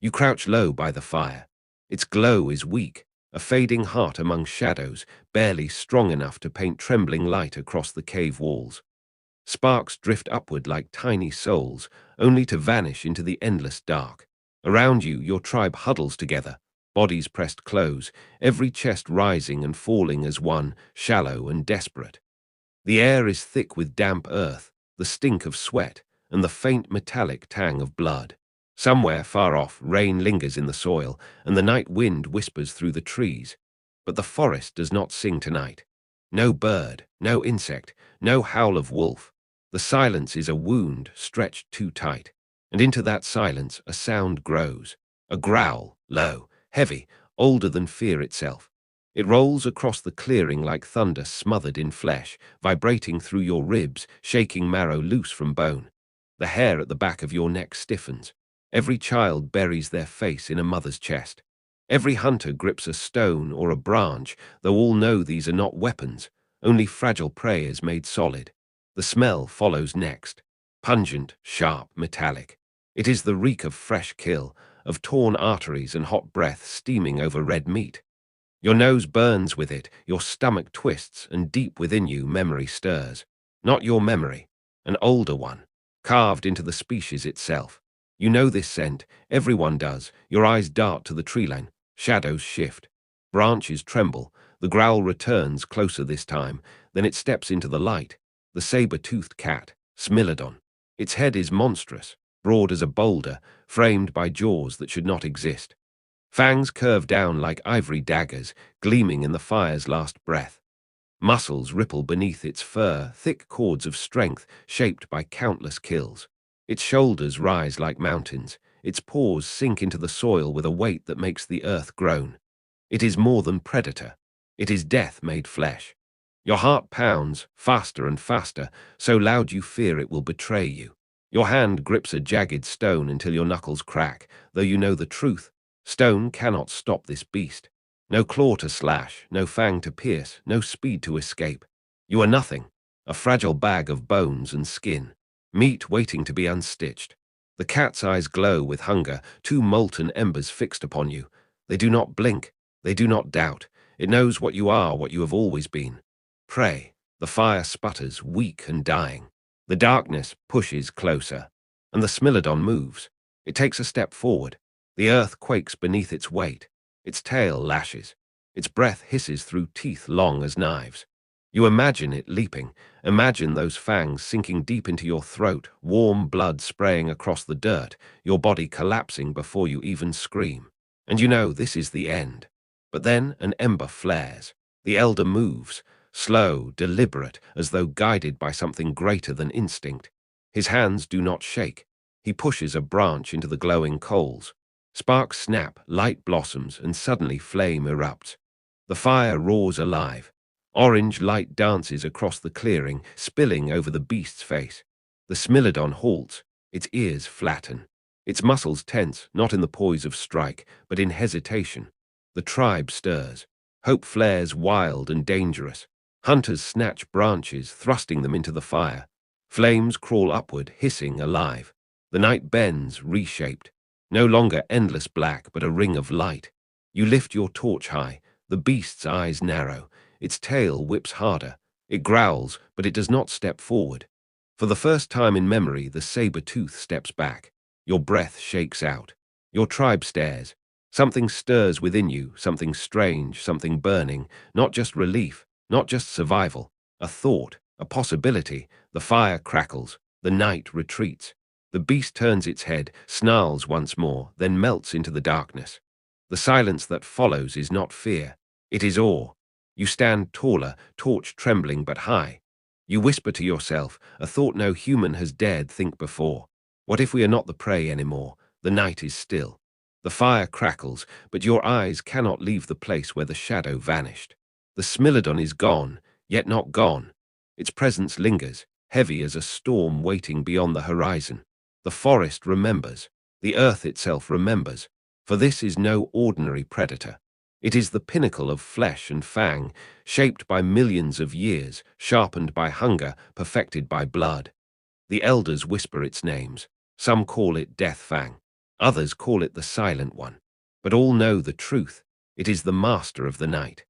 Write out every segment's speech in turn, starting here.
You crouch low by the fire. Its glow is weak, a fading heart among shadows, barely strong enough to paint trembling light across the cave walls. Sparks drift upward like tiny souls, only to vanish into the endless dark. Around you, your tribe huddles together, bodies pressed close, every chest rising and falling as one, shallow and desperate. The air is thick with damp earth, the stink of sweat, and the faint metallic tang of blood. Somewhere far off, rain lingers in the soil, and the night wind whispers through the trees. But the forest does not sing tonight. No bird, no insect, no howl of wolf. The silence is a wound stretched too tight, and into that silence a sound grows. A growl, low, heavy, older than fear itself. It rolls across the clearing like thunder smothered in flesh, vibrating through your ribs, shaking marrow loose from bone. The hair at the back of your neck stiffens. Every child buries their face in a mother's chest. Every hunter grips a stone or a branch, though all know these are not weapons, only fragile prey is made solid. The smell follows next. Pungent, sharp, metallic. It is the reek of fresh kill, of torn arteries and hot breath steaming over red meat. Your nose burns with it, your stomach twists, and deep within you memory stirs. Not your memory, an older one, carved into the species itself. You know this scent, everyone does. Your eyes dart to the tree line, shadows shift. Branches tremble, the growl returns closer this time, then it steps into the light. The saber-toothed cat, Smilodon. Its head is monstrous, broad as a boulder, framed by jaws that should not exist. Fangs curve down like ivory daggers, gleaming in the fire's last breath. Muscles ripple beneath its fur, thick cords of strength shaped by countless kills. Its shoulders rise like mountains. Its paws sink into the soil with a weight that makes the earth groan. It is more than predator. It is death made flesh. Your heart pounds, faster and faster, so loud you fear it will betray you. Your hand grips a jagged stone until your knuckles crack, though you know the truth. Stone cannot stop this beast. No claw to slash, no fang to pierce, no speed to escape. You are nothing, a fragile bag of bones and skin, meat waiting to be unstitched. The cat's eyes glow with hunger, two molten embers fixed upon you. They do not blink, they do not doubt. It knows what you are, what you have always been. Prey. The fire sputters, weak and dying. The darkness pushes closer, and the Smilodon moves. It takes a step forward. The earth quakes beneath its weight. Its tail lashes. Its breath hisses through teeth long as knives. You imagine it leaping. Imagine those fangs sinking deep into your throat, warm blood spraying across the dirt, your body collapsing before you even scream. And you know this is the end. But then an ember flares. The elder moves, slow, deliberate, as though guided by something greater than instinct. His hands do not shake. He pushes a branch into the glowing coals. Sparks snap, light blossoms, and suddenly flame erupts. The fire roars alive. Orange light dances across the clearing, spilling over the beast's face. The Smilodon halts, its ears flatten. Its muscles tense, not in the poise of strike, but in hesitation. The tribe stirs. Hope flares wild and dangerous. Hunters snatch branches, thrusting them into the fire. Flames crawl upward, hissing, alive. The night bends, reshaped. No longer endless black, but a ring of light. You lift your torch high. The beast's eyes narrow. Its tail whips harder. It growls, but it does not step forward. For the first time in memory, the saber-tooth steps back. Your breath shakes out. Your tribe stares. Something stirs within you, something strange, something burning. Not just relief, not just survival. A thought, a possibility. The fire crackles. The night retreats. The beast turns its head, snarls once more, then melts into the darkness. The silence that follows is not fear. It is awe. You stand taller, torch trembling but high. You whisper to yourself, a thought no human has dared think before. What if we are not the prey anymore? The night is still. The fire crackles, but your eyes cannot leave the place where the shadow vanished. The Smilodon is gone, yet not gone. Its presence lingers, heavy as a storm waiting beyond the horizon. The forest remembers. The earth itself remembers. For this is no ordinary predator. It is the pinnacle of flesh and fang, shaped by millions of years, sharpened by hunger, perfected by blood. The elders whisper its names. Some call it Death Fang. Others call it the Silent One. But all know the truth. It is the master of the night.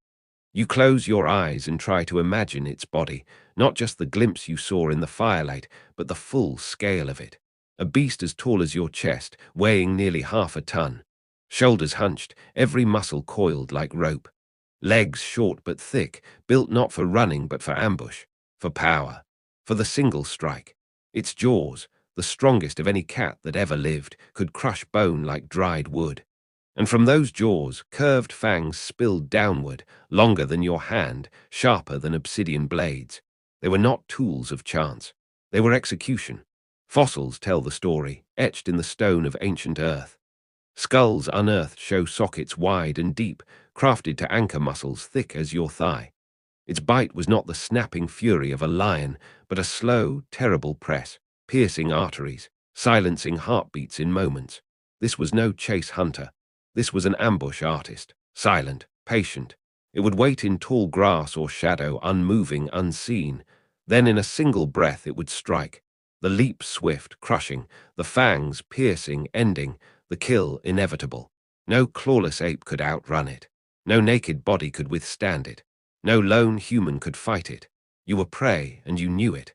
You close your eyes and try to imagine its body, not just the glimpse you saw in the firelight, but the full scale of it. A beast as tall as your chest, weighing nearly half a ton. Shoulders hunched, every muscle coiled like rope. Legs short but thick, built not for running but for ambush, for power, for the single strike. Its jaws, the strongest of any cat that ever lived, could crush bone like dried wood. And from those jaws, curved fangs spilled downward, longer than your hand, sharper than obsidian blades. They were not tools of chance. They were execution. Fossils tell the story, etched in the stone of ancient earth. Skulls unearthed show sockets wide and deep, crafted to anchor muscles thick as your thigh. Its bite was not the snapping fury of a lion, but a slow, terrible press, piercing arteries, silencing heartbeats in moments. This was no chase hunter. This was an ambush artist, silent, patient. It would wait in tall grass or shadow, unmoving, unseen. Then in a single breath it would strike. The leap swift, crushing, the fangs piercing, ending, the kill inevitable. No clawless ape could outrun it. No naked body could withstand it. No lone human could fight it. You were prey, and you knew it.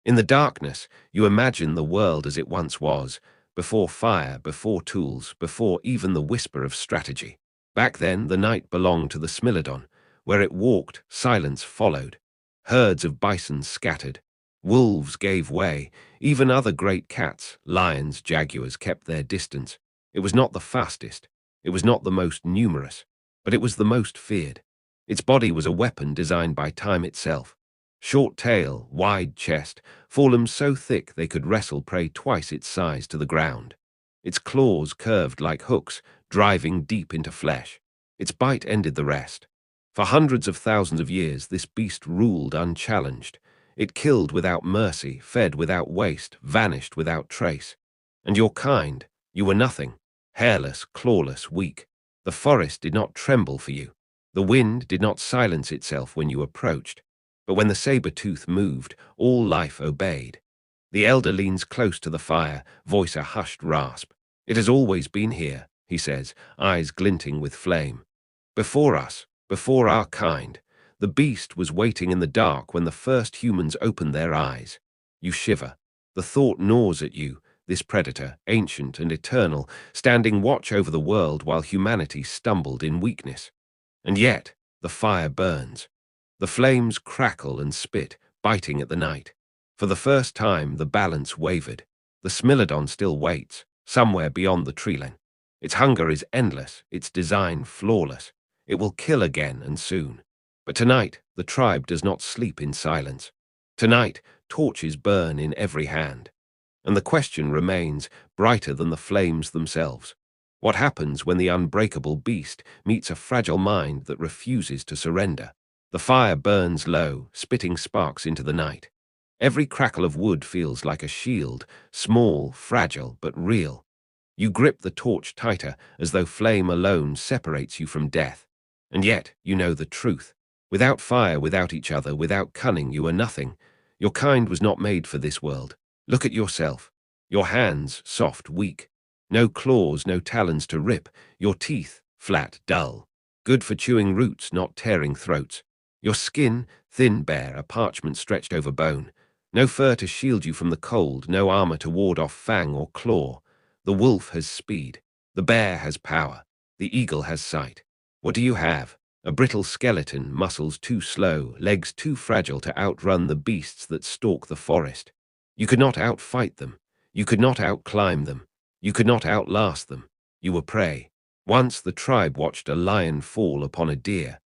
In the darkness, you imagined the world as it once was, before fire, before tools, before even the whisper of strategy. Back then, the night belonged to the Smilodon. Where it walked, silence followed. Herds of bison scattered. Wolves gave way. Even other great cats, lions, jaguars, kept their distance. It was not the fastest. It was not the most numerous. But it was the most feared. Its body was a weapon designed by time itself. Short tail, wide chest, forelimbs so thick they could wrestle prey twice its size to the ground. Its claws curved like hooks, driving deep into flesh. Its bite ended the rest. For hundreds of thousands of years, this beast ruled unchallenged. It killed without mercy, fed without waste, vanished without trace. And your kind, you were nothing, hairless, clawless, weak. The forest did not tremble for you. The wind did not silence itself when you approached. But when the saber-tooth moved, all life obeyed. The elder leans close to the fire, voice a hushed rasp. It has always been here, he says, eyes glinting with flame. Before us, before our kind, the beast was waiting in the dark when the first humans opened their eyes. You shiver. The thought gnaws at you, this predator, ancient and eternal, standing watch over the world while humanity stumbled in weakness. And yet, the fire burns. The flames crackle and spit, biting at the night. For the first time, the balance wavered. The Smilodon still waits, somewhere beyond the treeline. Its hunger is endless, its design flawless. It will kill again and soon. But tonight, the tribe does not sleep in silence. Tonight, torches burn in every hand. And the question remains, brighter than the flames themselves. What happens when the unbreakable beast meets a fragile mind that refuses to surrender? The fire burns low, spitting sparks into the night. Every crackle of wood feels like a shield, small, fragile, but real. You grip the torch tighter, as though flame alone separates you from death. And yet, you know the truth. Without fire, without each other, without cunning, you are nothing. Your kind was not made for this world. Look at yourself. Your hands, soft, weak. No claws, no talons to rip. Your teeth, flat, dull. Good for chewing roots, not tearing throats. Your skin, thin, bare, a parchment stretched over bone. No fur to shield you from the cold, no armor to ward off fang or claw. The wolf has speed. The bear has power. The eagle has sight. What do you have? A brittle skeleton, muscles too slow, legs too fragile to outrun the beasts that stalk the forest. You could not outfight them. You could not outclimb them. You could not outlast them. You were prey. Once the tribe watched a lion fall upon a deer.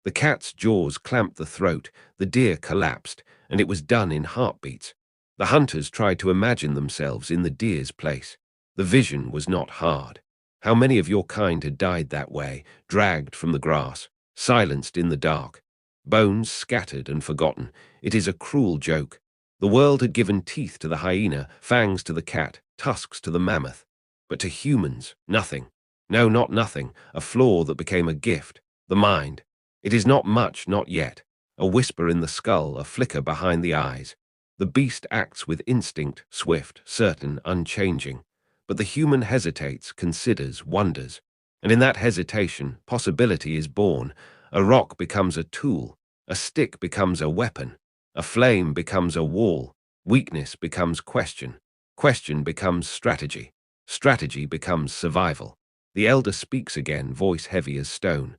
The cat's jaws clamped the throat, the deer collapsed, and it was done in heartbeats. The hunters tried to imagine themselves in the deer's place. The vision was not hard. How many of your kind had died that way, dragged from the grass, silenced in the dark? Bones scattered and forgotten. It is a cruel joke. The world had given teeth to the hyena, fangs to the cat, tusks to the mammoth. But to humans, nothing. No, not nothing. A flaw that became a gift. The mind. It is not much, not yet. A whisper in the skull, a flicker behind the eyes. The beast acts with instinct, swift, certain, unchanging. But the human hesitates, considers, wonders. And in that hesitation, possibility is born. A rock becomes a tool, a stick becomes a weapon, a flame becomes a wall, weakness becomes question, question becomes strategy, strategy becomes survival. The elder speaks again, voice heavy as stone.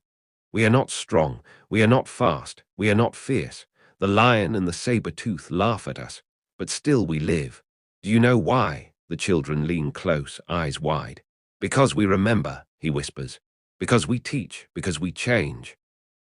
We are not strong, we are not fast, we are not fierce. The lion and the saber-tooth laugh at us, but still we live. Do you know why? The children lean close, eyes wide. Because we remember, he whispers. Because we teach, because we change.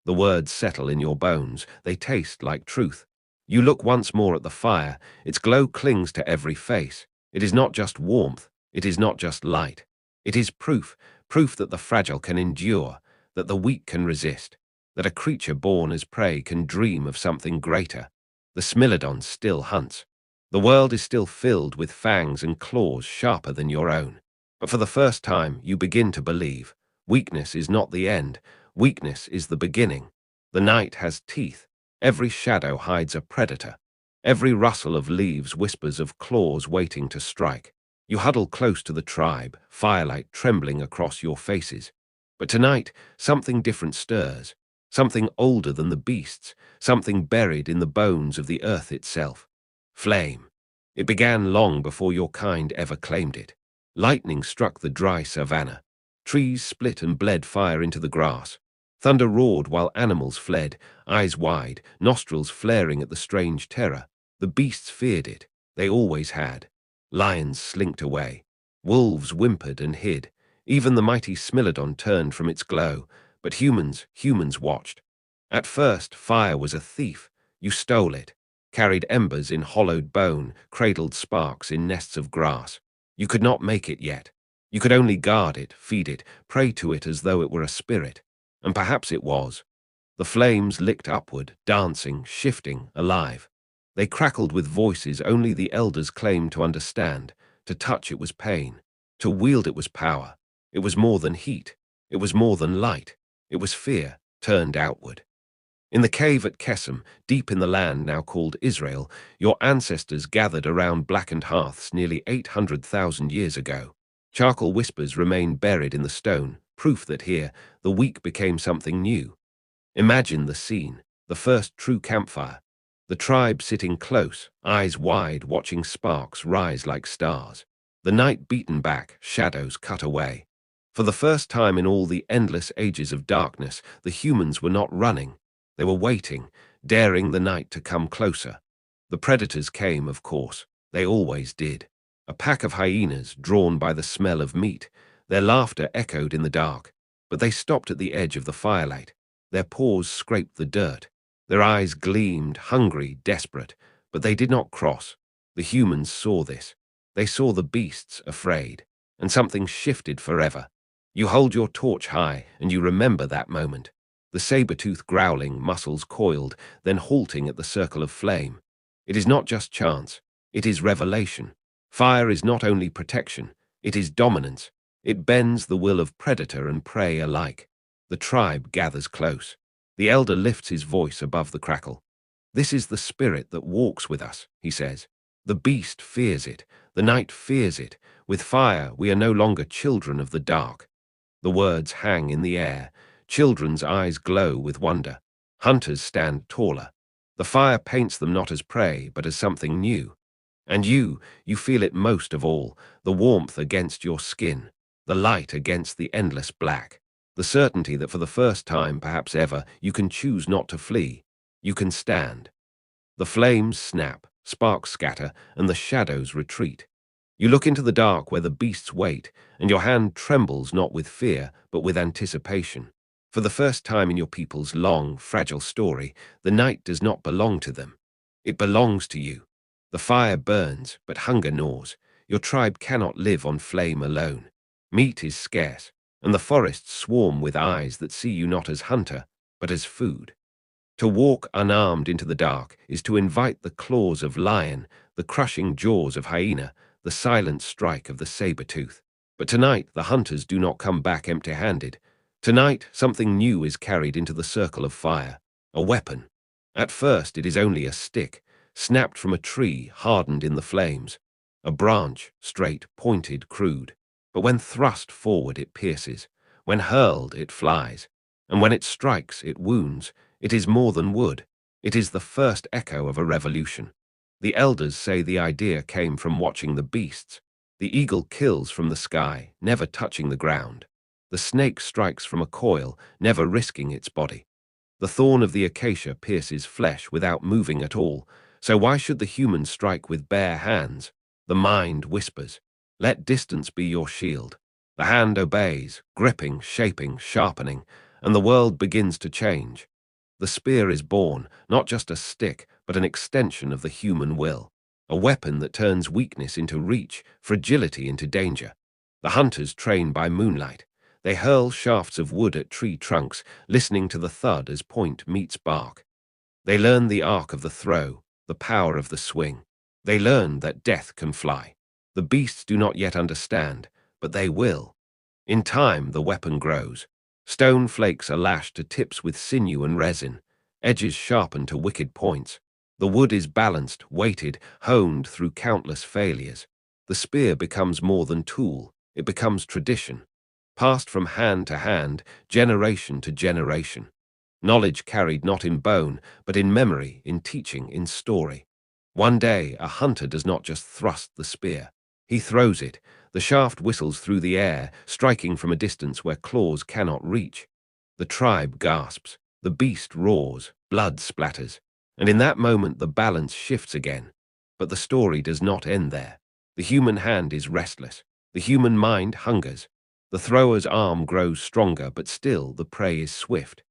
The words settle in your bones, they taste like truth. You look once more at the fire, its glow clings to every face. It is not just warmth, it is not just light. It is proof, proof that the fragile can endure, that the weak can resist, that a creature born as prey can dream of something greater. The Smilodon still hunts. The world is still filled with fangs and claws sharper than your own. But for the first time, you begin to believe. Weakness is not the end. Weakness is the beginning. The night has teeth. Every shadow hides a predator. Every rustle of leaves whispers of claws waiting to strike. You huddle close to the tribe, firelight trembling across your faces. But tonight, something different stirs. Something older than the beasts. Something buried in the bones of the earth itself. Flame. It began long before your kind ever claimed it. Lightning struck the dry savanna. Trees split and bled fire into the grass. Thunder roared while animals fled, eyes wide, nostrils flaring at the strange terror. The beasts feared it. They always had. Lions slinked away. Wolves whimpered and hid. Even the mighty Smilodon turned from its glow. But humans watched. At first, fire was a thief. You stole it. Carried embers in hollowed bone, cradled sparks in nests of grass. You could not make it yet. You could only guard it, feed it, pray to it as though it were a spirit. And perhaps it was. The flames licked upward, dancing, shifting, alive. They crackled with voices only the elders claimed to understand. To touch it was pain. To wield it was power. It was more than heat. It was more than light. It was fear, turned outward. In the cave at Kesem, deep in the land now called Israel, your ancestors gathered around blackened hearths nearly 800,000 years ago. Charcoal whispers remain buried in the stone, proof that here, the weak became something new. Imagine the scene, the first true campfire. The tribe sitting close, eyes wide, watching sparks rise like stars. The night beaten back, shadows cut away. For the first time in all the endless ages of darkness, the humans were not running. They were waiting, daring the night to come closer. The predators came, of course. They always did. A pack of hyenas, drawn by the smell of meat. Their laughter echoed in the dark. But they stopped at the edge of the firelight. Their paws scraped the dirt. Their eyes gleamed, hungry, desperate. But they did not cross. The humans saw this. They saw the beasts, afraid. And something shifted forever. You hold your torch high, and you remember that moment. The saber-tooth growling, muscles coiled, then halting at the circle of flame. It is not just chance. It is revelation. Fire is not only protection. It is dominance. It bends the will of predator and prey alike. The tribe gathers close. The elder lifts his voice above the crackle. This is the spirit that walks with us, he says. The beast fears it. The night fears it. With fire, we are no longer children of the dark. The words hang in the air. Children's eyes glow with wonder. Hunters stand taller. The fire paints them not as prey, but as something new. And you feel it most of all, the warmth against your skin, the light against the endless black, the certainty that for the first time, perhaps ever, you can choose not to flee. You can stand. The flames snap, sparks scatter, and the shadows retreat. You look into the dark where the beasts wait, and your hand trembles not with fear, but with anticipation. For the first time in your people's long, fragile story, the night does not belong to them. It belongs to you. The fire burns, but hunger gnaws. Your tribe cannot live on flame alone. Meat is scarce, and the forests swarm with eyes that see you not as hunter, but as food. To walk unarmed into the dark is to invite the claws of lion, the crushing jaws of hyena, the silent strike of the saber-tooth. But tonight the hunters do not come back empty-handed. Tonight something new is carried into the circle of fire, a weapon. At first it is only a stick, snapped from a tree, hardened in the flames. A branch, straight, pointed, crude. But when thrust forward, it pierces. When hurled, it flies. And when it strikes, it wounds. It is more than wood. It is the first echo of a revolution. The elders say the idea came from watching the beasts. The eagle kills from the sky, never touching the ground. The snake strikes from a coil, never risking its body. The thorn of the acacia pierces flesh without moving at all. So why should the human strike with bare hands? The mind whispers, "Let distance be your shield." The hand obeys, gripping, shaping, sharpening, and the world begins to change. The spear is born, not just a stick, but an extension of the human will. A weapon that turns weakness into reach, fragility into danger. The hunters train by moonlight. They hurl shafts of wood at tree trunks, listening to the thud as point meets bark. They learn the arc of the throw, the power of the swing. They learn that death can fly. The beasts do not yet understand, but they will. In time, the weapon grows. Stone flakes are lashed to tips with sinew and resin, edges sharpened to wicked points. The wood is balanced, weighted, honed through countless failures. The spear becomes more than tool, it becomes tradition, passed from hand to hand, generation to generation. Knowledge carried not in bone, but in memory, in teaching, in story. One day, a hunter does not just thrust the spear. He throws it. The shaft whistles through the air, striking from a distance where claws cannot reach. The tribe gasps. The beast roars. Blood splatters. And in that moment, the balance shifts again. But the story does not end there. The human hand is restless. The human mind hungers. The thrower's arm grows stronger, but still the prey is swift.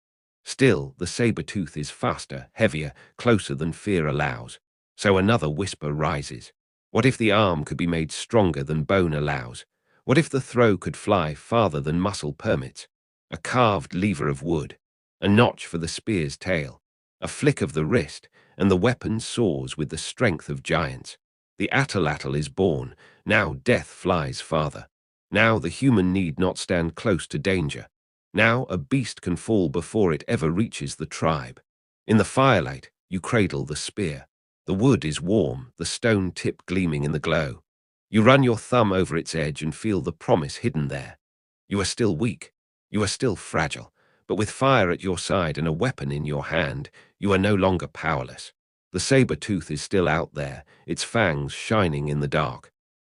Still, the saber-tooth is faster, heavier, closer than fear allows. So another whisper rises. What if the arm could be made stronger than bone allows? What if the throw could fly farther than muscle permits? A carved lever of wood, a notch for the spear's tail, a flick of the wrist, and the weapon soars with the strength of giants. The atlatl is born. Now death flies farther. Now the human need not stand close to danger. Now a beast can fall before it ever reaches the tribe. In the firelight, you cradle the spear. The wood is warm, the stone tip gleaming in the glow. You run your thumb over its edge and feel the promise hidden there. You are still weak. You are still fragile. But with fire at your side and a weapon in your hand, you are no longer powerless. The saber-tooth is still out there, its fangs shining in the dark.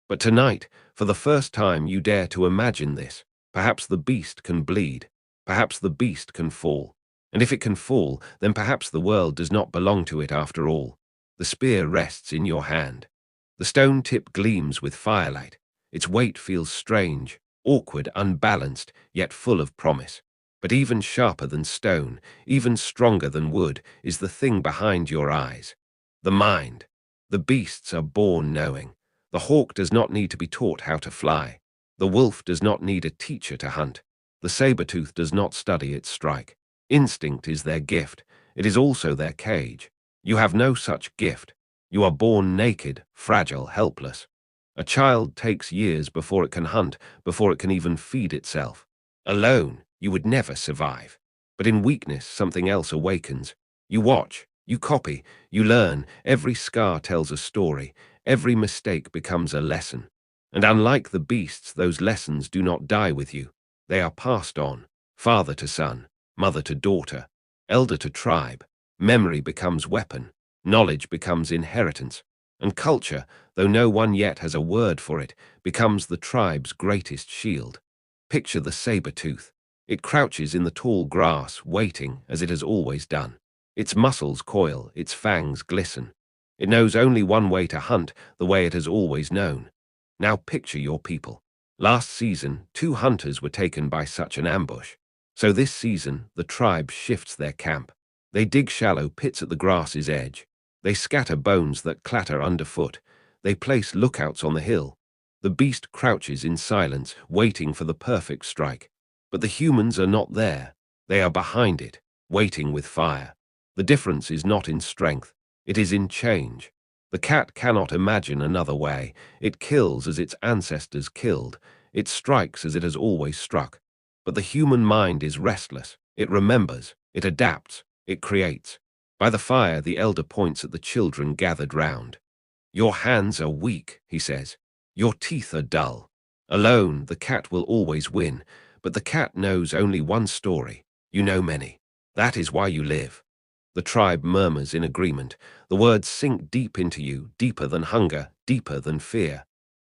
But tonight, for the first time, you dare to imagine this. Perhaps the beast can bleed. Perhaps the beast can fall. And if it can fall, then perhaps the world does not belong to it after all. The spear rests in your hand. The stone tip gleams with firelight. Its weight feels strange, awkward, unbalanced, yet full of promise. But even sharper than stone, even stronger than wood, is the thing behind your eyes. The mind. The beasts are born knowing. The hawk does not need to be taught how to fly. The wolf does not need a teacher to hunt. The saber-tooth does not study its strike. Instinct is their gift. It is also their cage. You have no such gift. You are born naked, fragile, helpless. A child takes years before it can hunt, before it can even feed itself. Alone, you would never survive. But in weakness, something else awakens. You watch, you copy, you learn. Every scar tells a story. Every mistake becomes a lesson. And unlike the beasts, those lessons do not die with you. They are passed on, father to son, mother to daughter, elder to tribe. Memory becomes weapon, knowledge becomes inheritance, and culture, though no one yet has a word for it, becomes the tribe's greatest shield. Picture the saber-tooth. It crouches in the tall grass, waiting, as it has always done. Its muscles coil, its fangs glisten. It knows only one way to hunt, the way it has always known. Now picture your people. Last season, 2 hunters were taken by such an ambush. So this season, the tribe shifts their camp. They dig shallow pits at the grass's edge. They scatter bones that clatter underfoot. They place lookouts on the hill. The beast crouches in silence, waiting for the perfect strike. But the humans are not there. They are behind it, waiting with fire. The difference is not in strength. It is in change. The cat cannot imagine another way. It kills as its ancestors killed. It strikes as it has always struck. But the human mind is restless. It remembers. It adapts. It creates. By the fire, the elder points at the children gathered round. Your hands are weak, he says. Your teeth are dull. Alone, the cat will always win, but the cat knows only one story. You know many. That is why you live. The tribe murmurs in agreement. The words sink deep into you, deeper than hunger, deeper than fear.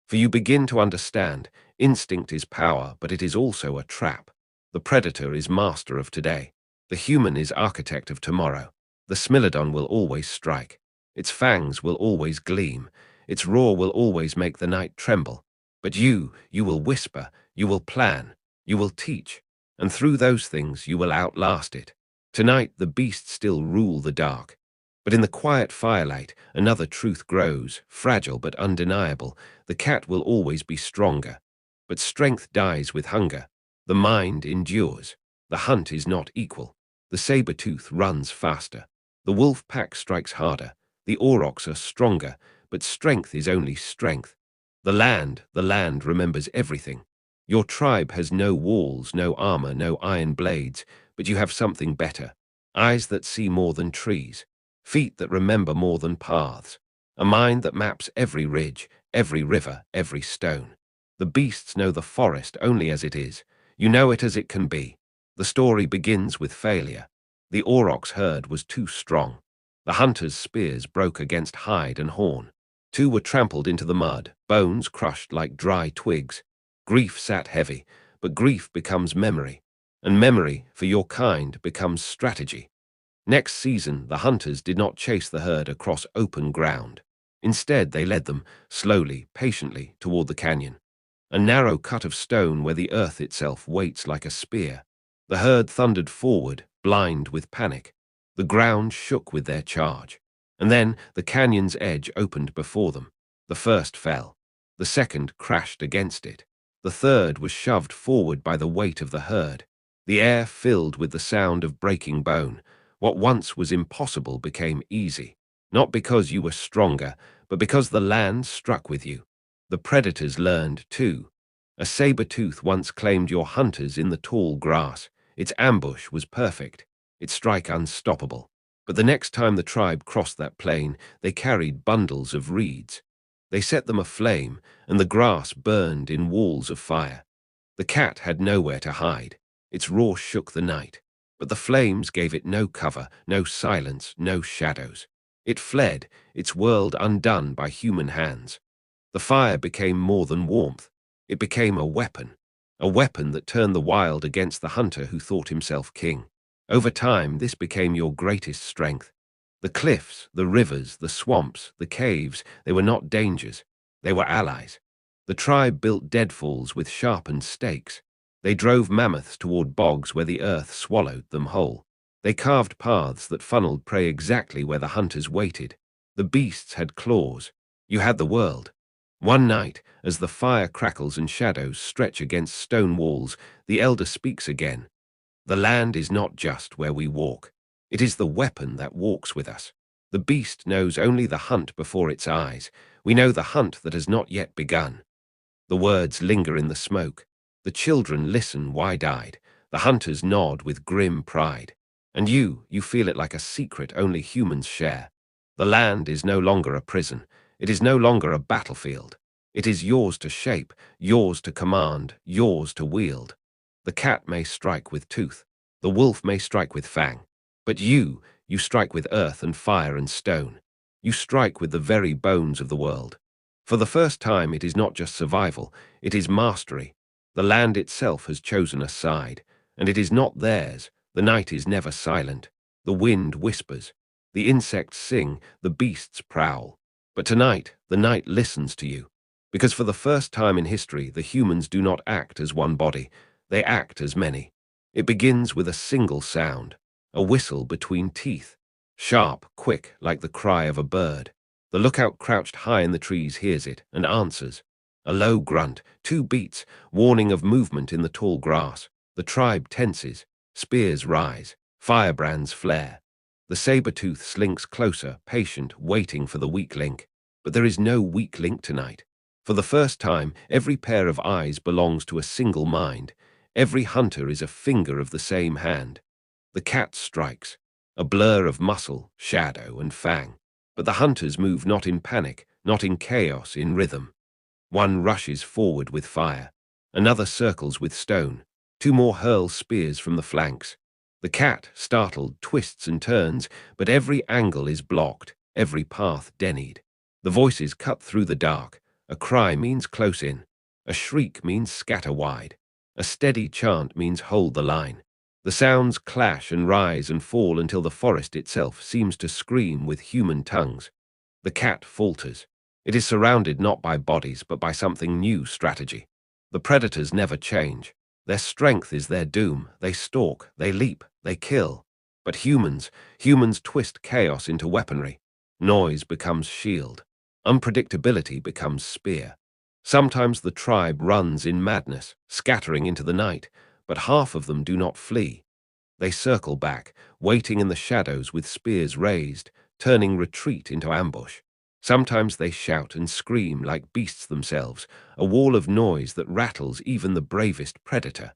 For you begin to understand, instinct is power, but it is also a trap. The predator is master of today. The human is architect of tomorrow. The smilodon will always strike. Its fangs will always gleam. Its roar will always make the night tremble. But you will whisper, you will plan, you will teach, and through those things you will outlast it. Tonight the beasts still rule the dark. But in the quiet firelight, another truth grows, fragile but undeniable. The cat will always be stronger. But strength dies with hunger. The mind endures. The hunt is not equal. The saber-tooth runs faster. The wolf pack strikes harder. The aurochs are stronger, but strength is only strength. The land remembers everything. Your tribe has no walls, no armor, no iron blades, but you have something better. Eyes that see more than trees. Feet that remember more than paths. A mind that maps every ridge, every river, every stone. The beasts know the forest only as it is. You know it as it can be. The story begins with failure. The aurochs' herd was too strong. The hunters' spears broke against hide and horn. Two were trampled into the mud, bones crushed like dry twigs. Grief sat heavy, but grief becomes memory, and memory, for your kind, becomes strategy. Next season, the hunters did not chase the herd across open ground. Instead, they led them, slowly, patiently, toward the canyon. A narrow cut of stone where the earth itself waits like a spear. The herd thundered forward, blind with panic. The ground shook with their charge. And then the canyon's edge opened before them. The first fell. The second crashed against it. The third was shoved forward by the weight of the herd. The air filled with the sound of breaking bone. What once was impossible became easy. Not because you were stronger, but because the land struck with you. The predators learned, too. A saber-tooth once claimed your hunters in the tall grass. Its ambush was perfect, its strike unstoppable. But the next time the tribe crossed that plain, they carried bundles of reeds. They set them aflame, and the grass burned in walls of fire. The cat had nowhere to hide. Its roar shook the night. But the flames gave it no cover, no silence, no shadows. It fled, its world undone by human hands. The fire became more than warmth. It became a weapon that turned the wild against the hunter who thought himself king. Over time, this became your greatest strength. The cliffs, the rivers, the swamps, the caves, they were not dangers. They were allies. The tribe built deadfalls with sharpened stakes. They drove mammoths toward bogs where the earth swallowed them whole. They carved paths that funneled prey exactly where the hunters waited. The beasts had claws. You had the world. One night, as the fire crackles and shadows stretch against stone walls, the elder speaks again. The land is not just where we walk. It is the weapon that walks with us. The beast knows only the hunt before its eyes. We know the hunt that has not yet begun. The words linger in the smoke. The children listen wide-eyed. The hunters nod with grim pride. And you feel it like a secret only humans share. The land is no longer a prison. It is no longer a battlefield. It is yours to shape, yours to command, yours to wield. The cat may strike with tooth. The wolf may strike with fang. But you strike with earth and fire and stone. You strike with the very bones of the world. For the first time, it is not just survival, it is mastery. The land itself has chosen a side, and it is not theirs. The night is never silent. The wind whispers. The insects sing, the beasts prowl. But tonight, the night listens to you. Because for the first time in history, the humans do not act as one body. They act as many. It begins with a single sound, a whistle between teeth. Sharp, quick, like the cry of a bird. The lookout crouched high in the trees hears it and answers. A low grunt, 2 beats, warning of movement in the tall grass. The tribe tenses. Spears rise. Firebrands flare. The saber-tooth slinks closer, patient, waiting for the weak link. But there is no weak link tonight. For the first time, every pair of eyes belongs to a single mind. Every hunter is a finger of the same hand. The cat strikes, a blur of muscle, shadow, and fang. But the hunters move not in panic, not in chaos, in rhythm. One rushes forward with fire. Another circles with stone. Two more hurl spears from the flanks. The cat, startled, twists and turns, but every angle is blocked, every path denied. The voices cut through the dark. A cry means close in. A shriek means scatter wide. A steady chant means hold the line. The sounds clash and rise and fall until the forest itself seems to scream with human tongues. The cat falters. It is surrounded not by bodies but by something new: strategy. The predators never change. Their strength is their doom. They stalk, they leap, they kill. But humans twist chaos into weaponry. Noise becomes shield. Unpredictability becomes spear. Sometimes the tribe runs in madness, scattering into the night, but half of them do not flee. They circle back, waiting in the shadows with spears raised, turning retreat into ambush. Sometimes they shout and scream like beasts themselves, a wall of noise that rattles even the bravest predator.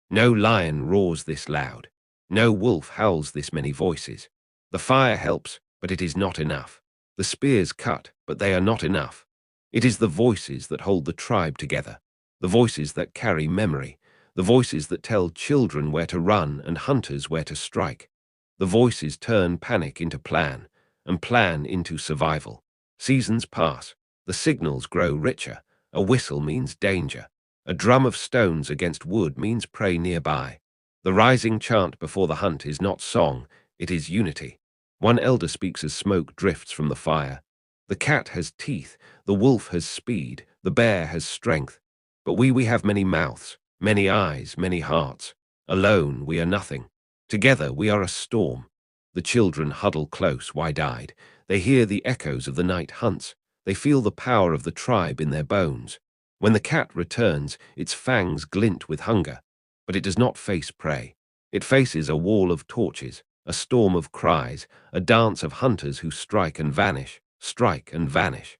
No lion roars this loud. No wolf howls this many voices. The fire helps, but it is not enough. The spears cut, but they are not enough. It is the voices that hold the tribe together, the voices that carry memory, the voices that tell children where to run and hunters where to strike. The voices turn panic into plan, and plan into survival. Seasons pass. The signals grow richer. A whistle means danger. A drum of stones against wood means prey nearby. The rising chant before the hunt is not song, it is unity. One elder speaks as smoke drifts from the fire. The cat has teeth, the wolf has speed, the bear has strength. But we have many mouths, many eyes, many hearts. Alone we are nothing. Together we are a storm. The children huddle close, wide-eyed. They hear the echoes of the night hunts. They feel the power of the tribe in their bones. When the cat returns, its fangs glint with hunger. But it does not face prey. It faces a wall of torches, a storm of cries, a dance of hunters who strike and vanish, strike and vanish.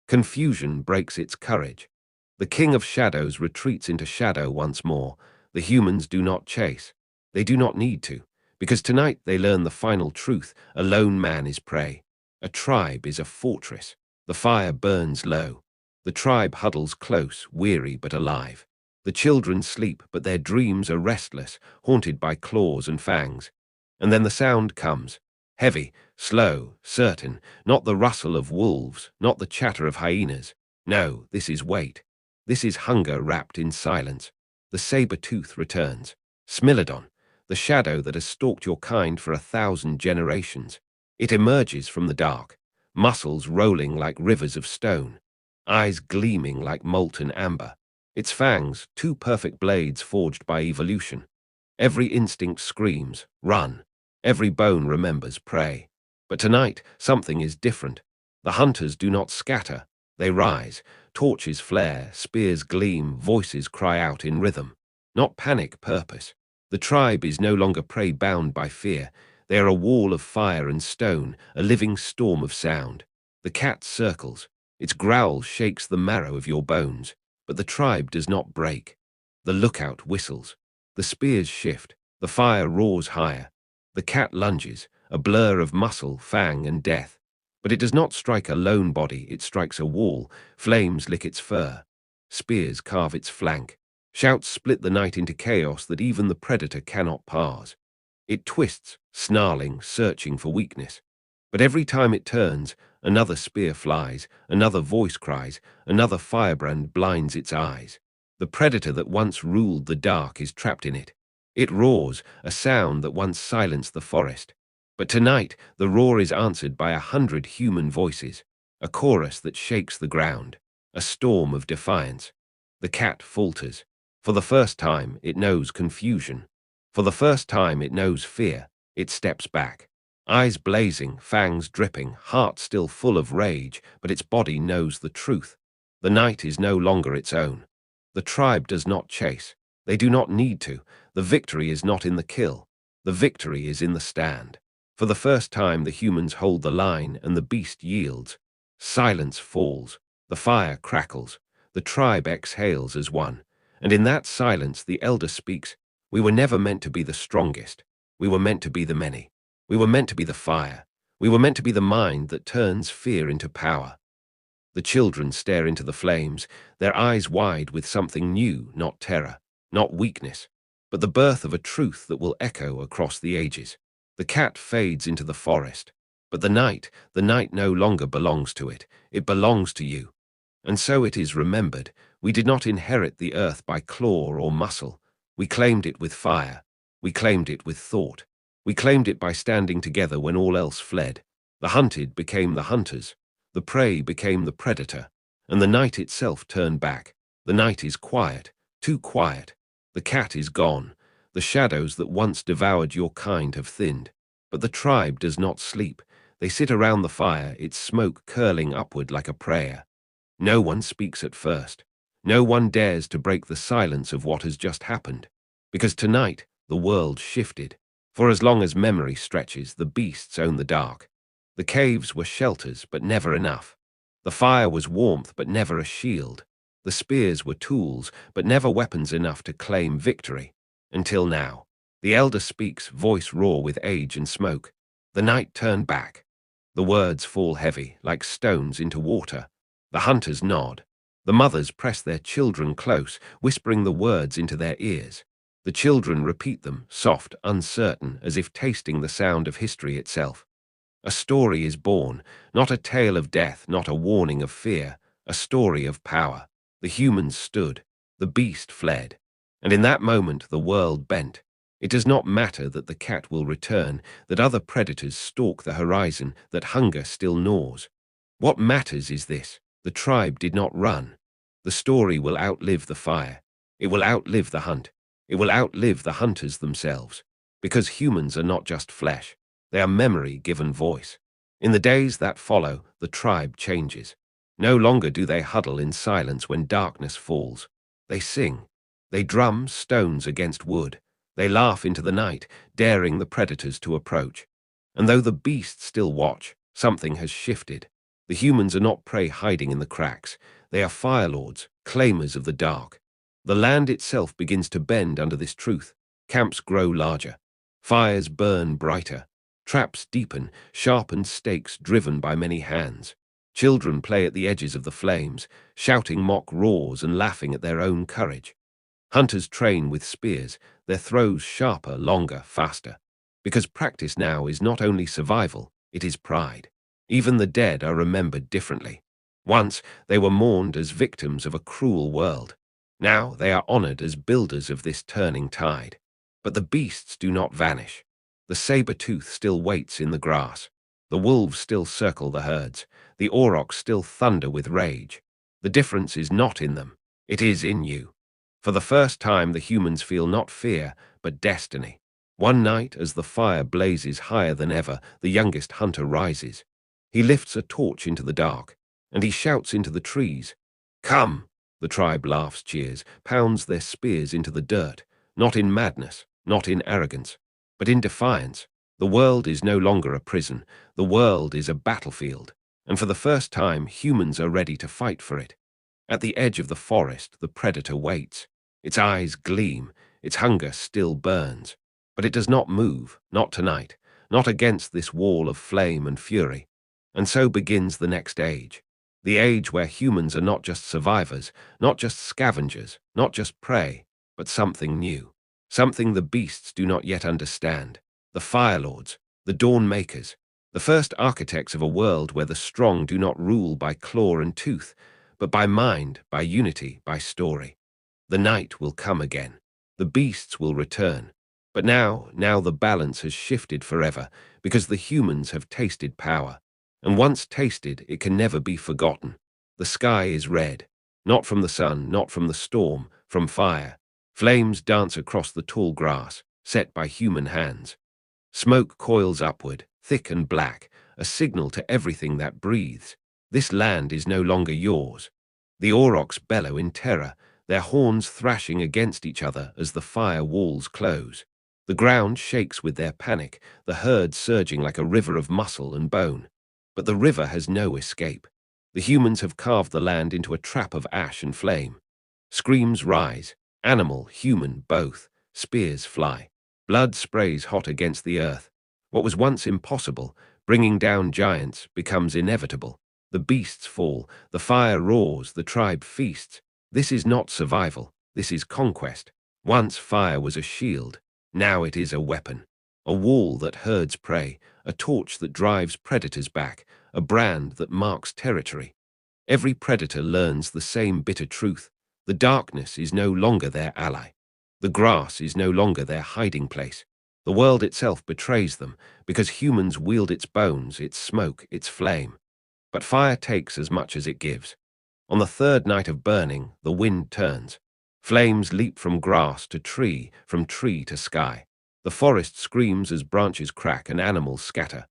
Confusion breaks its courage. The king of shadows retreats into shadow once more. The humans do not chase. They do not need to, because tonight they learn the final truth: a lone man is prey. A tribe is a fortress. The fire burns low. The tribe huddles close, weary but alive. The children sleep, but their dreams are restless, haunted by claws and fangs. And then the sound comes, heavy, slow, certain, not the rustle of wolves, not the chatter of hyenas. No, this is weight. This is hunger wrapped in silence. The saber-tooth returns. Smilodon, the shadow that has stalked your kind for 1,000 generations. It emerges from the dark, muscles rolling like rivers of stone, eyes gleaming like molten amber. Its fangs, two perfect blades forged by evolution. Every instinct screams, run. Every bone remembers, prey. But tonight, something is different. The hunters do not scatter. They rise. Torches flare, spears gleam, voices cry out in rhythm. Not panic, purpose. The tribe is no longer prey bound by fear. They are a wall of fire and stone, a living storm of sound. The cat circles. Its growl shakes the marrow of your bones. But the tribe does not break. The lookout whistles. The spears shift. The fire roars higher. The cat lunges, a blur of muscle, fang, and death. But it does not strike a lone body, it strikes a wall. Flames lick its fur. Spears carve its flank. Shouts split the night into chaos that even the predator cannot parse. It twists, snarling, searching for weakness. But every time it turns, another spear flies, another voice cries, another firebrand blinds its eyes. The predator that once ruled the dark is trapped in it. It roars, a sound that once silenced the forest. But tonight, the roar is answered by 100 human voices, a chorus that shakes the ground, a storm of defiance. The cat falters. For the first time, it knows confusion. For the first time, it knows fear. It steps back. Eyes blazing, fangs dripping, heart still full of rage, but its body knows the truth. The night is no longer its own. The tribe does not chase. They do not need to. The victory is not in the kill. The victory is in the stand. For the first time, the humans hold the line and the beast yields. Silence falls. The fire crackles. The tribe exhales as one. And in that silence, the elder speaks. We were never meant to be the strongest. We were meant to be the many. We were meant to be the fire. We were meant to be the mind that turns fear into power. The children stare into the flames, their eyes wide with something new, not terror, not weakness, but the birth of a truth that will echo across the ages. The cat fades into the forest, but the night no longer belongs to it, it belongs to you. And so it is remembered, we did not inherit the earth by claw or muscle. We claimed it with fire. We claimed it with thought. We claimed it by standing together when all else fled. The hunted became the hunters. The prey became the predator. And the night itself turned back. The night is quiet, too quiet. The cat is gone. The shadows that once devoured your kind have thinned. But the tribe does not sleep. They sit around the fire, its smoke curling upward like a prayer. No one speaks at first. No one dares to break the silence of what has just happened. Because tonight, the world shifted. For as long as memory stretches, the beasts own the dark. The caves were shelters, but never enough. The fire was warmth, but never a shield. The spears were tools, but never weapons enough to claim victory. Until now. The elder speaks, voice raw with age and smoke. The night turned back. The words fall heavy, like stones into water. The hunters nod. The mothers press their children close, whispering the words into their ears. The children repeat them, soft, uncertain, as if tasting the sound of history itself. A story is born, not a tale of death, not a warning of fear, a story of power. The humans stood, the beast fled. And in that moment the world bent. It does not matter that the cat will return, that other predators stalk the horizon, that hunger still gnaws. What matters is this: the tribe did not run. The story will outlive the fire. It will outlive the hunt. It will outlive the hunters themselves. Because humans are not just flesh. They are memory given voice. In the days that follow, the tribe changes. No longer do they huddle in silence when darkness falls. They sing. They drum stones against wood. They laugh into the night, daring the predators to approach. And though the beasts still watch, something has shifted. The humans are not prey hiding in the cracks. They are firelords, claimers of the dark. The land itself begins to bend under this truth. Camps grow larger. Fires burn brighter. Traps deepen, sharpened stakes driven by many hands. Children play at the edges of the flames, shouting mock roars and laughing at their own courage. Hunters train with spears, their throws sharper, longer, faster. Because practice now is not only survival, it is pride. Even the dead are remembered differently. Once, they were mourned as victims of a cruel world. Now, they are honored as builders of this turning tide. But the beasts do not vanish. The saber-tooth still waits in the grass. The wolves still circle the herds. The aurochs still thunder with rage. The difference is not in them. It is in you. For the first time, the humans feel not fear, but destiny. One night, as the fire blazes higher than ever, the youngest hunter rises. He lifts a torch into the dark, and he shouts into the trees. "Come!" The tribe laughs, cheers, pounds their spears into the dirt, not in madness, not in arrogance, but in defiance. The world is no longer a prison. The world is a battlefield, and for the first time, humans are ready to fight for it. At the edge of the forest, the predator waits. Its eyes gleam, its hunger still burns. But it does not move, not tonight, not against this wall of flame and fury. And so begins the next age. The age where humans are not just survivors, not just scavengers, not just prey, but something new. Something the beasts do not yet understand. The firelords, the dawn makers, the first architects of a world where the strong do not rule by claw and tooth, but by mind, by unity, by story. The night will come again. The beasts will return. But now the balance has shifted forever, because the humans have tasted power. And once tasted, it can never be forgotten. The sky is red, not from the sun, not from the storm, from fire. Flames dance across the tall grass, set by human hands. Smoke coils upward, thick and black, a signal to everything that breathes. This land is no longer yours. The aurochs bellow in terror, their horns thrashing against each other as the fire walls close. The ground shakes with their panic, the herd surging like a river of muscle and bone. But the river has no escape. The humans have carved the land into a trap of ash and flame. Screams rise, animal, human, both. Spears fly. Blood sprays hot against the earth. What was once impossible, bringing down giants, becomes inevitable. The beasts fall, the fire roars, the tribe feasts. This is not survival, this is conquest. Once fire was a shield, now it is a weapon. A wall that herds prey, a torch that drives predators back, a brand that marks territory. Every predator learns the same bitter truth. The darkness is no longer their ally. The grass is no longer their hiding place. The world itself betrays them because humans wield its bones, its smoke, its flame. But fire takes as much as it gives. On the third night of burning, the wind turns. Flames leap from grass to tree, from tree to sky. The forest screams as branches crack and animals scatter.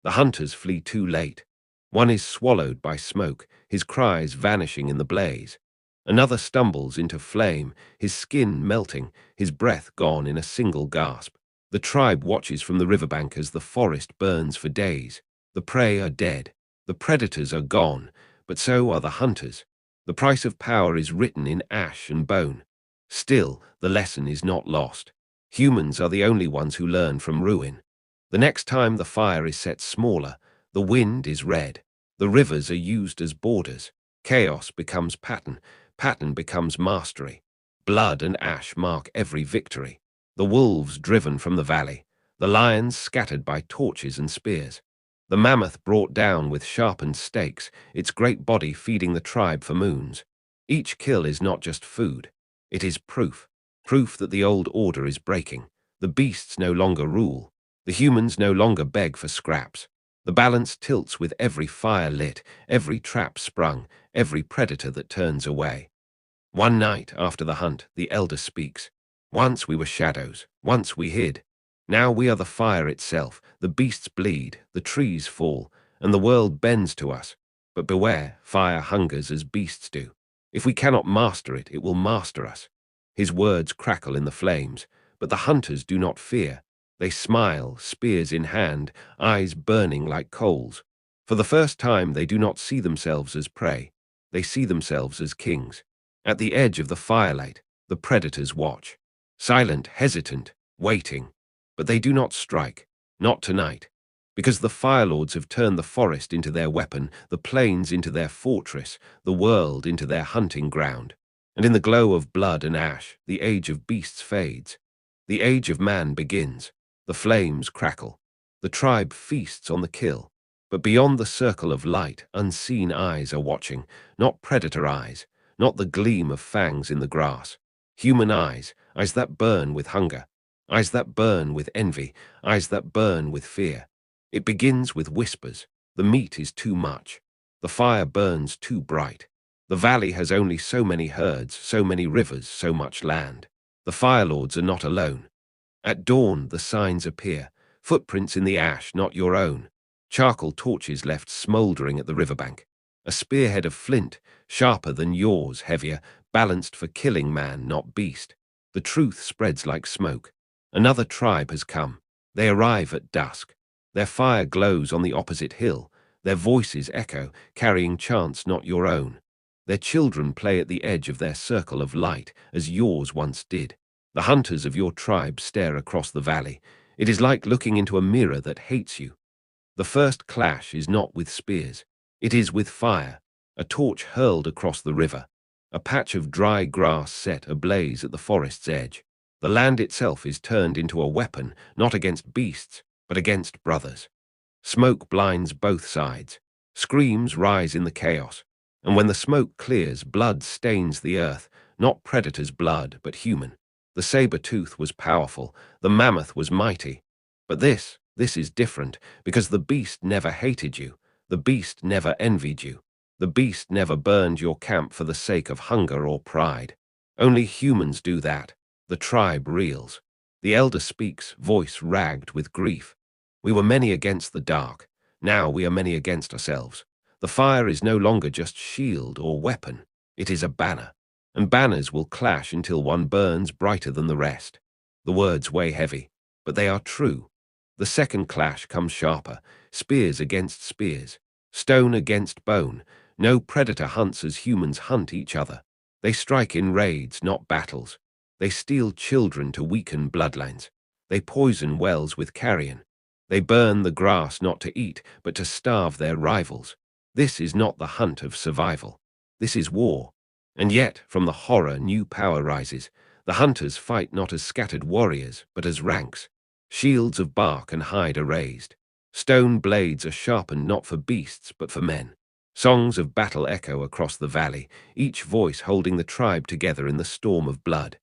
The hunters flee too late. One is swallowed by smoke, his cries vanishing in the blaze. Another stumbles into flame, his skin melting, his breath gone in a single gasp. The tribe watches from the riverbank as the forest burns for days. The prey are dead. The predators are gone, but so are the hunters. The price of power is written in ash and bone. Still, the lesson is not lost. Humans are the only ones who learn from ruin. The next time the fire is set smaller, the wind is red. The rivers are used as borders. Chaos becomes pattern. Pattern becomes mastery. Blood and ash mark every victory. The wolves driven from the valley. The lions scattered by torches and spears. The mammoth brought down with sharpened stakes, its great body feeding the tribe for moons. Each kill is not just food. It is proof. Proof that the old order is breaking. The beasts no longer rule. The humans no longer beg for scraps. The balance tilts with every fire lit, every trap sprung, every predator that turns away. One night after the hunt, the elder speaks. Once we were shadows, once we hid. Now we are the fire itself. The beasts bleed, the trees fall, and the world bends to us. But beware, fire hungers as beasts do. If we cannot master it, it will master us. His words crackle in the flames, but the hunters do not fear. They smile, spears in hand, eyes burning like coals. For the first time, they do not see themselves as prey. They see themselves as kings. At the edge of the firelight, the predators watch. Silent, hesitant, waiting. But they do not strike. Not tonight. Because the firelords have turned the forest into their weapon, the plains into their fortress, the world into their hunting ground. And in the glow of blood and ash, the age of beasts fades. The age of man begins. The flames crackle. The tribe feasts on the kill. But beyond the circle of light, unseen eyes are watching, not predator eyes, not the gleam of fangs in the grass. Human eyes, eyes that burn with hunger, eyes that burn with envy, eyes that burn with fear. It begins with whispers. The meat is too much. The fire burns too bright. The valley has only so many herds, so many rivers, so much land. The firelords are not alone. At dawn, the signs appear. Footprints in the ash, not your own. Charcoal torches left smouldering at the riverbank. A spearhead of flint, sharper than yours, heavier, balanced for killing man, not beast. The truth spreads like smoke. Another tribe has come. They arrive at dusk. Their fire glows on the opposite hill. Their voices echo, carrying chants not your own. Their children play at the edge of their circle of light, as yours once did. The hunters of your tribe stare across the valley. It is like looking into a mirror that hates you. The first clash is not with spears. It is with fire, a torch hurled across the river, a patch of dry grass set ablaze at the forest's edge. The land itself is turned into a weapon, not against beasts, but against brothers. Smoke blinds both sides. Screams rise in the chaos. And when the smoke clears, blood stains the earth, not predator's blood, but human. The saber-tooth was powerful, the mammoth was mighty. But this is different, because the beast never hated you. The beast never envied you. The beast never burned your camp for the sake of hunger or pride. Only humans do that. The tribe reels. The elder speaks, voice ragged with grief. We were many against the dark. Now we are many against ourselves. The fire is no longer just shield or weapon. It is a banner. And banners will clash until one burns brighter than the rest. The words weigh heavy, but they are true. The second clash comes sharper, spears against spears, stone against bone. No predator hunts as humans hunt each other. They strike in raids, not battles. They steal children to weaken bloodlines. They poison wells with carrion. They burn the grass not to eat, but to starve their rivals. This is not the hunt of survival. This is war. And yet, from the horror, new power rises. The hunters fight not as scattered warriors, but as ranks. Shields of bark and hide are raised. Stone blades are sharpened not for beasts, but for men. Songs of battle echo across the valley, each voice holding the tribe together in the storm of blood.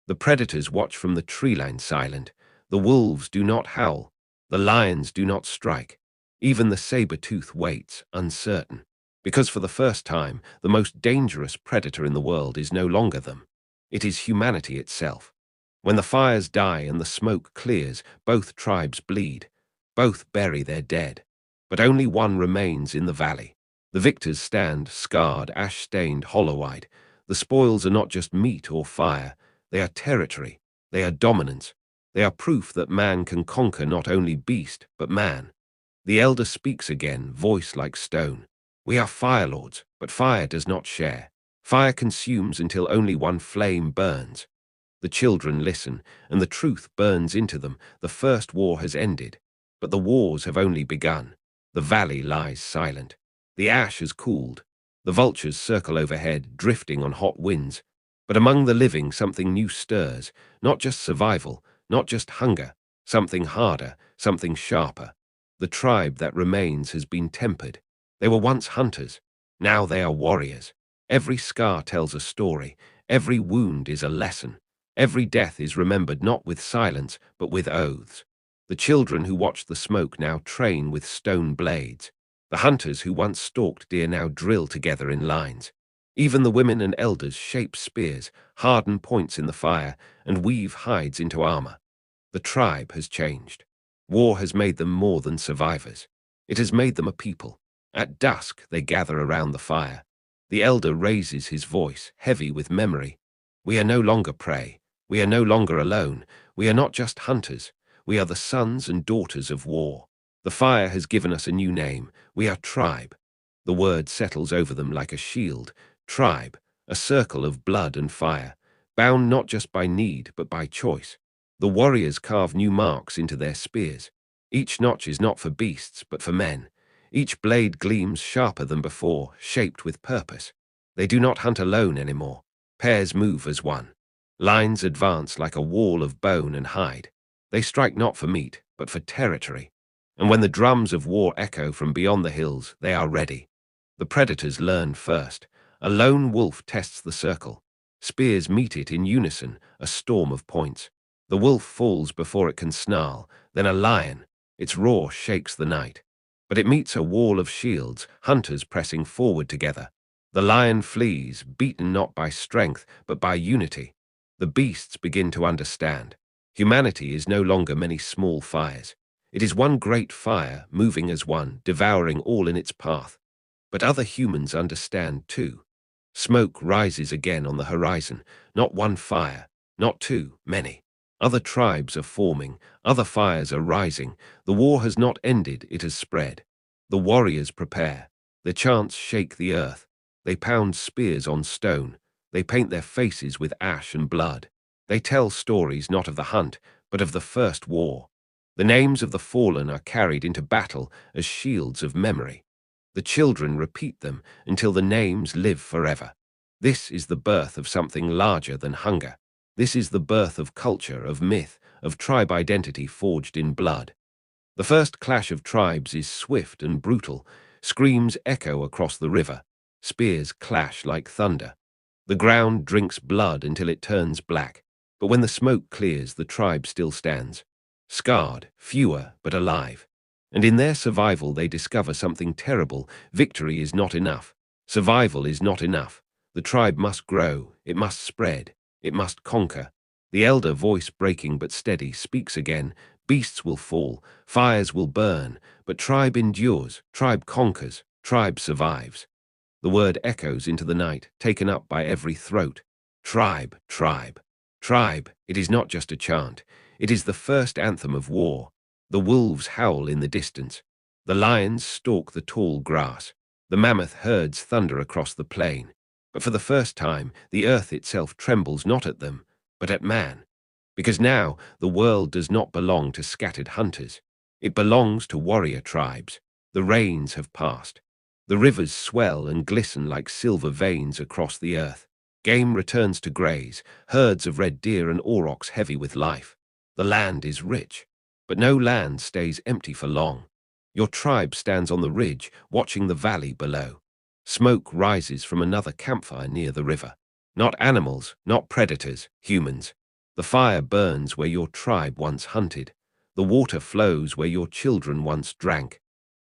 The predators watch from the tree line silent. The wolves do not howl. The lions do not strike. Even the saber-tooth waits, uncertain. Because for the first time, the most dangerous predator in the world is no longer them. It is humanity itself. When the fires die and the smoke clears, both tribes bleed. Both bury their dead. But only one remains in the valley. The victors stand, scarred, ash-stained, hollow-eyed. The spoils are not just meat or fire. They are territory. They are dominance. They are proof that man can conquer not only beast, but man. The elder speaks again, voice like stone. We are fire lords, but fire does not share. Fire consumes until only one flame burns. The children listen, and the truth burns into them. The first war has ended, but the wars have only begun. The valley lies silent. The ash has cooled. The vultures circle overhead, drifting on hot winds. But among the living, something new stirs. Not just survival, not just hunger. Something harder, something sharper. The tribe that remains has been tempered. They were once hunters. Now they are warriors. Every scar tells a story. Every wound is a lesson. Every death is remembered not with silence, but with oaths. The children who watch the smoke now train with stone blades. The hunters who once stalked deer now drill together in lines. Even the women and elders shape spears, harden points in the fire, and weave hides into armor. The tribe has changed. War has made them more than survivors. It has made them a people. At dusk, they gather around the fire. The elder raises his voice, heavy with memory. We are no longer prey. We are no longer alone. We are not just hunters. We are the sons and daughters of war. The fire has given us a new name. We are tribe. The word settles over them like a shield. Tribe, a circle of blood and fire, bound not just by need, but by choice. The warriors carve new marks into their spears. Each notch is not for beasts, but for men. Each blade gleams sharper than before, shaped with purpose. They do not hunt alone anymore. Pairs move as one. Lines advance like a wall of bone and hide. They strike not for meat, but for territory. And when the drums of war echo from beyond the hills, they are ready. The predators learn first. A lone wolf tests the circle. Spears meet it in unison, a storm of points. The wolf falls before it can snarl, then a lion. Its roar shakes the night. But it meets a wall of shields, hunters pressing forward together. The lion flees, beaten not by strength, but by unity. The beasts begin to understand. Humanity is no longer many small fires. It is one great fire, moving as one, devouring all in its path. But other humans understand too. Smoke rises again on the horizon. Not one fire, not two, many. Other tribes are forming, other fires are rising. The war has not ended, it has spread. The warriors prepare. Their chants shake the earth. They pound spears on stone. They paint their faces with ash and blood. They tell stories not of the hunt, but of the first war. The names of the fallen are carried into battle as shields of memory. The children repeat them until the names live forever. This is the birth of something larger than hunger. This is the birth of culture, of myth, of tribe identity forged in blood. The first clash of tribes is swift and brutal. Screams echo across the river. Spears clash like thunder. The ground drinks blood until it turns black. But when the smoke clears, the tribe still stands. Scarred, fewer, but alive. And in their survival they discover something terrible. Victory is not enough. Survival is not enough. The tribe must grow, it must spread, it must conquer. The elder, voice breaking but steady, speaks again. Beasts will fall, fires will burn, but tribe endures, tribe conquers, tribe survives. The word echoes into the night, taken up by every throat. Tribe, tribe, tribe. It is not just a chant. It is the first anthem of war. The wolves howl in the distance. The lions stalk the tall grass. The mammoth herds thunder across the plain. But for the first time, the earth itself trembles not at them, but at man. Because now the world does not belong to scattered hunters. It belongs to warrior tribes. The rains have passed. The rivers swell and glisten like silver veins across the earth. Game returns to graze, herds of red deer and aurochs heavy with life. The land is rich, but no land stays empty for long. Your tribe stands on the ridge, watching the valley below. Smoke rises from another campfire near the river. Not animals, not predators, humans. The fire burns where your tribe once hunted. The water flows where your children once drank.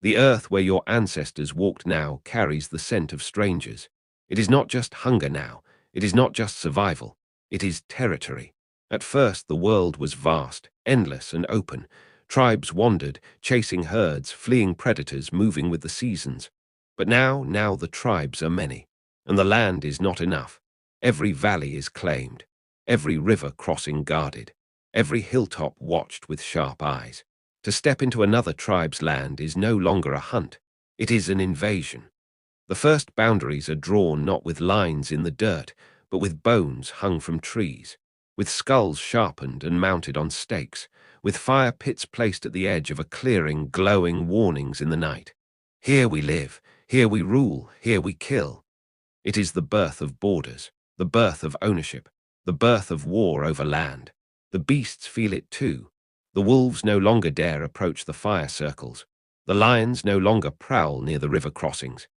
The earth where your ancestors walked now carries the scent of strangers. It is not just hunger now. It is not just survival. It is territory. At first, the world was vast, endless and open. Tribes wandered, chasing herds, fleeing predators, moving with the seasons. But now the tribes are many, and the land is not enough. Every valley is claimed, every river crossing guarded, every hilltop watched with sharp eyes. To step into another tribe's land is no longer a hunt. It is an invasion. The first boundaries are drawn not with lines in the dirt, but with bones hung from trees, with skulls sharpened and mounted on stakes, with fire pits placed at the edge of a clearing, glowing warnings in the night. Here we live, here we rule, here we kill. It is the birth of borders, the birth of ownership, the birth of war over land. The beasts feel it too. The wolves no longer dare approach the fire circles. The lions no longer prowl near the river crossings.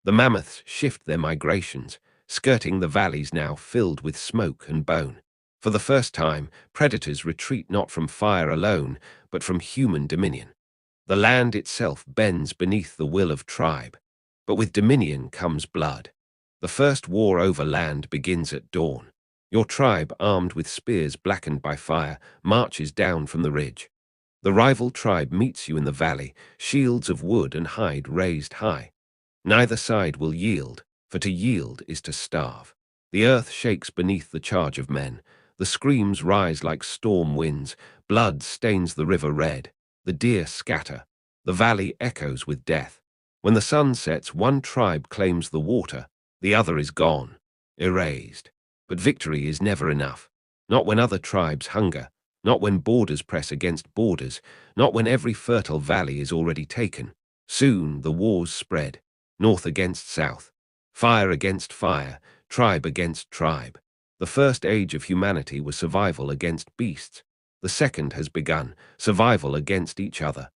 The mammoths shift their migrations, skirting the valleys now filled with smoke and bone. For the first time, predators retreat not from fire alone, but from human dominion. The land itself bends beneath the will of tribe. But with dominion comes blood. The first war over land begins at dawn. Your tribe, armed with spears blackened by fire, marches down from the ridge. The rival tribe meets you in the valley, shields of wood and hide raised high. Neither side will yield, for to yield is to starve. The earth shakes beneath the charge of men. The screams rise like storm winds. Blood stains the river red. The deer scatter. The valley echoes with death. When the sun sets, one tribe claims the water, the other is gone, erased. But victory is never enough. Not when other tribes hunger, not when borders press against borders, not when every fertile valley is already taken. Soon the wars spread, north against south, fire against fire, tribe against tribe. The first age of humanity was survival against beasts. The second has begun, survival against each other.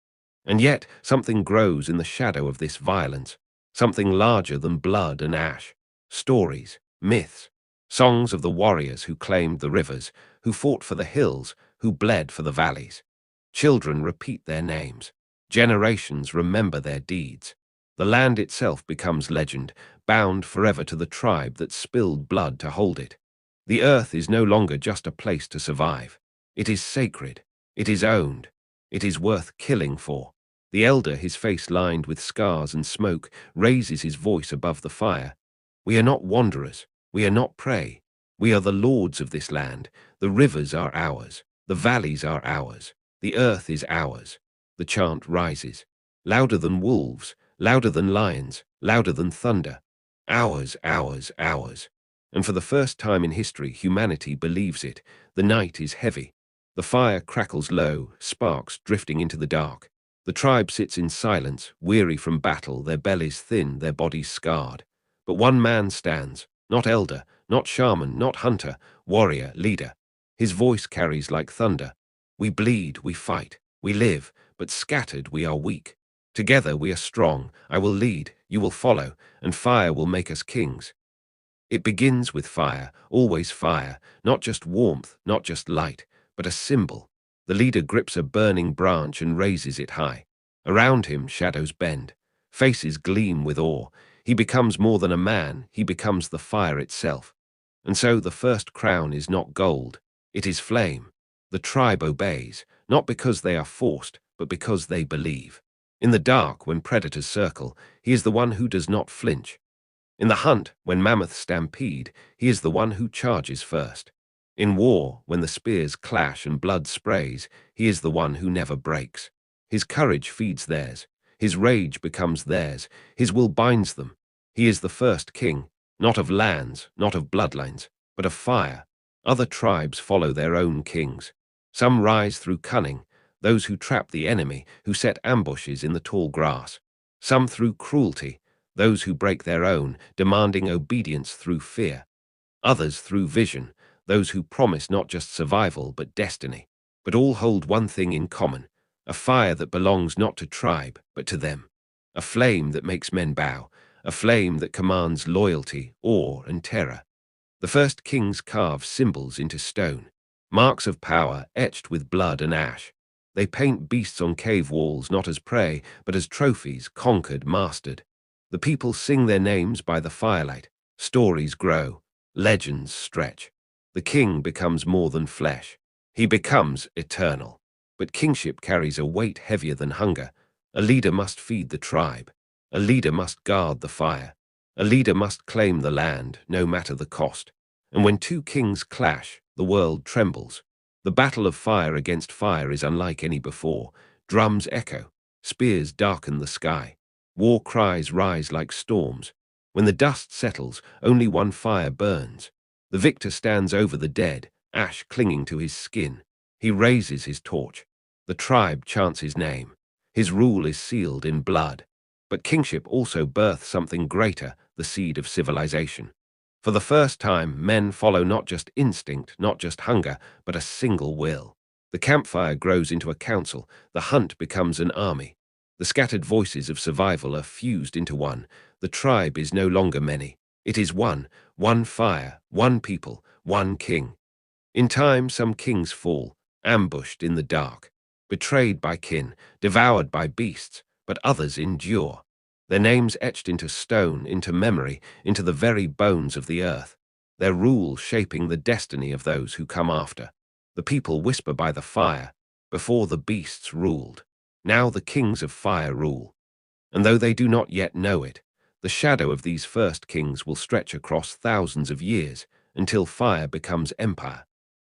And yet something grows in the shadow of this violence, something larger than blood and ash. Stories, myths, songs of the warriors who claimed the rivers, who fought for the hills, who bled for the valleys. Children repeat their names. Generations remember their deeds. The land itself becomes legend, bound forever to the tribe that spilled blood to hold it. The earth is no longer just a place to survive. It is sacred. It is owned. It is worth killing for. The elder, his face lined with scars and smoke, raises his voice above the fire. We are not wanderers. We are not prey. We are the lords of this land. The rivers are ours. The valleys are ours. The earth is ours. The chant rises. Louder than wolves, louder than lions, louder than thunder. Ours, ours, ours. And for the first time in history, humanity believes it. The night is heavy. The fire crackles low, sparks drifting into the dark. The tribe sits in silence, weary from battle, their bellies thin, their bodies scarred. But one man stands, not elder, not shaman, not hunter, warrior, leader. His voice carries like thunder. We bleed, we fight, we live, but scattered we are weak. Together we are strong. I will lead, you will follow, and fire will make us kings. It begins with fire, always fire, not just warmth, not just light, but a symbol. The leader grips a burning branch and raises it high. Around him, shadows bend. Faces gleam with awe. He becomes more than a man, he becomes the fire itself. And so the first crown is not gold, it is flame. The tribe obeys, not because they are forced, but because they believe. In the dark, when predators circle, he is the one who does not flinch. In the hunt, when mammoths stampede, he is the one who charges first. In war, when the spears clash and blood sprays, he is the one who never breaks. His courage feeds theirs. His rage becomes theirs. His will binds them. He is the first king, not of lands, not of bloodlines, but of fire. Other tribes follow their own kings. Some rise through cunning, those who trap the enemy, who set ambushes in the tall grass. Some through cruelty, those who break their own, demanding obedience through fear. Others through vision, those who promise not just survival but destiny. But all hold one thing in common, a fire that belongs not to tribe but to them. A flame that makes men bow, a flame that commands loyalty, awe, and terror. The first kings carve symbols into stone, marks of power etched with blood and ash. They paint beasts on cave walls not as prey, but as trophies conquered, mastered. The people sing their names by the firelight. Stories grow, legends stretch. The king becomes more than flesh. He becomes eternal. But kingship carries a weight heavier than hunger. A leader must feed the tribe. A leader must guard the fire. A leader must claim the land, no matter the cost. And when two kings clash, the world trembles. The battle of fire against fire is unlike any before. Drums echo, spears darken the sky. War cries rise like storms. When the dust settles, only one fire burns. The victor stands over the dead, ash clinging to his skin. He raises his torch. The tribe chants his name. His rule is sealed in blood. But kingship also births something greater, the seed of civilization. For the first time, men follow not just instinct, not just hunger, but a single will. The campfire grows into a council. The hunt becomes an army. The scattered voices of survival are fused into one. The tribe is no longer many. It is one fire, one people, one king. In time, some kings fall, ambushed in the dark, betrayed by kin, devoured by beasts, but others endure. Their names etched into stone, into memory, into the very bones of the earth. Their rule shaping the destiny of those who come after. The people whisper by the fire. Before the beasts ruled. Now the kings of fire rule. And though they do not yet know it, the shadow of these first kings will stretch across thousands of years until fire becomes empire.